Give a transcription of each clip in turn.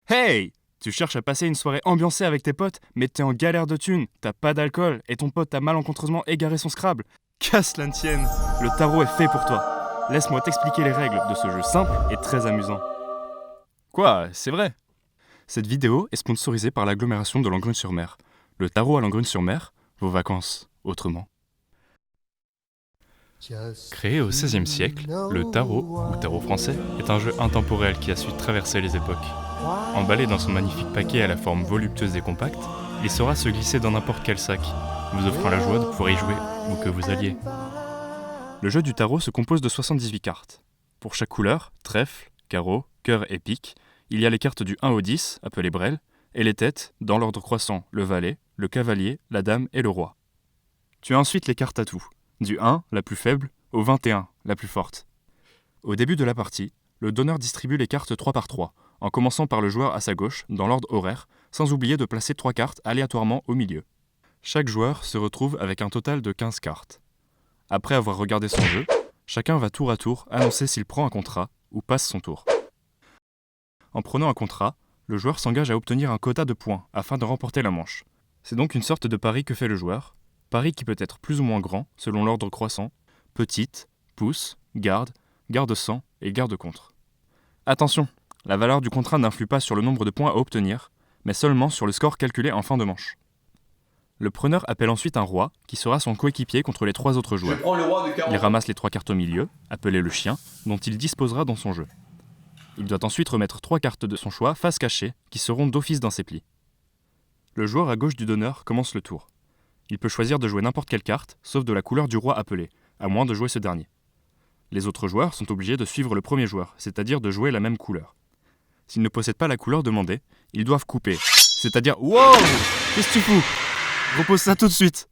Hey! Tu cherches à passer une soirée ambiancée avec tes potes, mais t'es en galère de thunes, t'as pas d'alcool, et ton pote a malencontreusement égaré son Scrabble. Qu'à cela ne tienne, le tarot est fait pour toi. Laisse-moi t'expliquer les règles de ce jeu simple et très amusant. Quoi, c'est vrai? Cette vidéo est sponsorisée par l'agglomération de Langrune-sur-Mer. Le tarot à Langrune-sur-Mer, vos vacances autrement. Créé au XVIe siècle, le tarot, ou tarot français, est un jeu intemporel qui a su traverser les époques. Emballé dans son magnifique paquet à la forme voluptueuse et compacte, il saura se glisser dans n'importe quel sac, vous offrant la joie de pouvoir y jouer où que vous alliez. Le jeu du tarot se compose de 78 cartes. Pour chaque couleur, trèfle, carreau, cœur et pique, il y a les cartes du 1 au 10, appelées brel, et les têtes, dans l'ordre croissant, le valet, le cavalier, la dame et le roi. Tu as ensuite les cartes atouts, du 1, la plus faible, au 21, la plus forte. Au début de la partie, le donneur distribue les cartes 3 par 3, en commençant par le joueur à sa gauche, dans l'ordre horaire, sans oublier de placer 3 cartes aléatoirement au milieu. Chaque joueur se retrouve avec un total de 15 cartes. Après avoir regardé son jeu, chacun va tour à tour annoncer s'il prend un contrat ou passe son tour. En prenant un contrat, le joueur s'engage à obtenir un quota de points afin de remporter la manche. C'est donc une sorte de pari que fait le joueur, pari qui peut être plus ou moins grand selon l'ordre croissant, petite, pouce, garde, garde-100 et garde-contre. Attention, la valeur du contrat n'influe pas sur le nombre de points à obtenir, mais seulement sur le score calculé en fin de manche. Le preneur appelle ensuite un roi, qui sera son coéquipier contre les 3 autres joueurs. Il ramasse les 3 cartes au milieu, appelées le chien, dont il disposera dans son jeu. Il doit ensuite remettre 3 cartes de son choix face cachée, qui seront d'office dans ses plis. Le joueur à gauche du donneur commence le tour. Il peut choisir de jouer n'importe quelle carte, sauf de la couleur du roi appelé, à moins de jouer ce dernier. Les autres joueurs sont obligés de suivre le premier joueur, c'est-à-dire de jouer la même couleur. S'ils ne possèdent pas la couleur demandée, ils doivent couper, c'est-à-dire « Wow! Qu'est-ce que tu fous? Repose ça tout de suite !»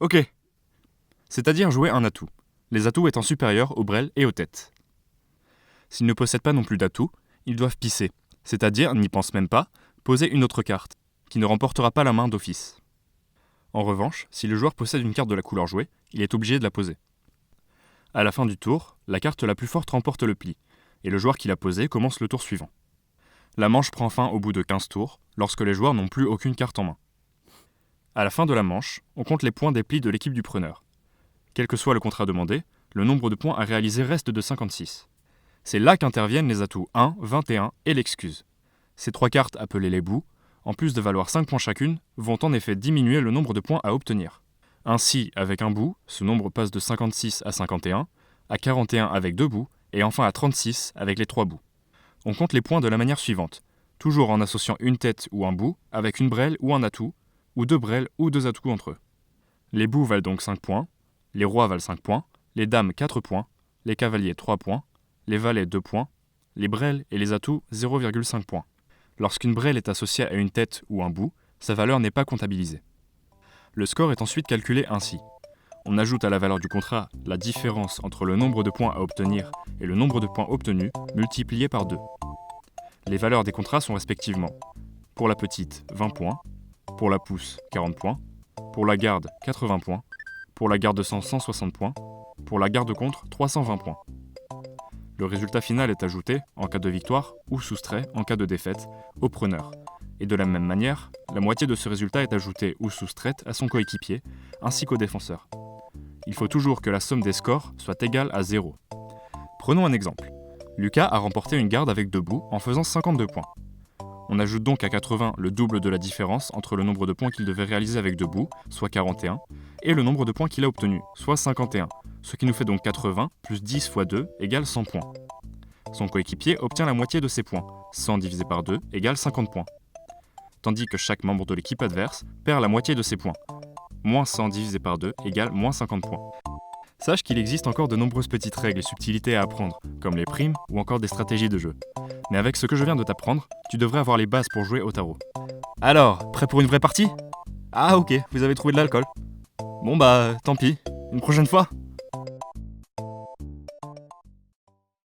Ok. C'est-à-dire jouer un atout, les atouts étant supérieurs aux brels et aux têtes. S'ils ne possèdent pas non plus d'atout, ils doivent pisser, c'est-à-dire, n'y pensent même pas, poser une autre carte, qui ne remportera pas la main d'office. En revanche, si le joueur possède une carte de la couleur jouée, il est obligé de la poser. À la fin du tour, la carte la plus forte remporte le pli, et le joueur qui l'a posée commence le tour suivant. La manche prend fin au bout de 15 tours, lorsque les joueurs n'ont plus aucune carte en main. À la fin de la manche, on compte les points des plis de l'équipe du preneur. Quel que soit le contrat demandé, le nombre de points à réaliser reste de 56. C'est là qu'interviennent les atouts 1, 21 et l'excuse. Ces 3 cartes appelées les bouts, en plus de valoir 5 points chacune, vont en effet diminuer le nombre de points à obtenir. Ainsi, avec un bout, ce nombre passe de 56 à 51, à 41 avec 2 bouts, et enfin à 36 avec les 3 bouts. On compte les points de la manière suivante, toujours en associant une tête ou un bout avec une brelle ou un atout, ou 2 brels ou 2 atouts entre eux. Les bouts valent donc 5 points, les rois valent 5 points, les dames 4 points, les cavaliers 3 points, les valets 2 points, les brels et les atouts 0,5 points. Lorsqu'une brelle est associée à une tête ou un bout, sa valeur n'est pas comptabilisée. Le score est ensuite calculé ainsi. On ajoute à la valeur du contrat la différence entre le nombre de points à obtenir et le nombre de points obtenus multiplié par 2. Les valeurs des contrats sont respectivement pour la petite 20 points, pour la pouce 40 points, pour la garde 80 points, pour la garde 160 points, pour la garde contre 320 points. Le résultat final est ajouté, en cas de victoire, ou soustrait, en cas de défaite, au preneur. Et de la même manière, la moitié de ce résultat est ajoutée ou soustraite à son coéquipier, ainsi qu'au défenseur. Il faut toujours que la somme des scores soit égale à 0. Prenons un exemple. Lucas a remporté une garde avec 2 bouts en faisant 52 points. On ajoute donc à 80 le double de la différence entre le nombre de points qu'il devait réaliser avec 2 bouts, soit 41, et le nombre de points qu'il a obtenu, soit 51, ce qui nous fait donc 80 plus 10 fois 2 égale 100 points. Son coéquipier obtient la moitié de ses points, 100 divisé par 2 égale 50 points. Tandis que chaque membre de l'équipe adverse perd la moitié de ses points. Moins 100 divisé par 2 égale moins 50 points. Sache qu'il existe encore de nombreuses petites règles et subtilités à apprendre, comme les primes ou encore des stratégies de jeu. Mais avec ce que je viens de t'apprendre, tu devrais avoir les bases pour jouer au tarot. Alors, prêt pour une vraie partie? Ah ok, vous avez trouvé de l'alcool. Bon bah, tant pis, une prochaine fois.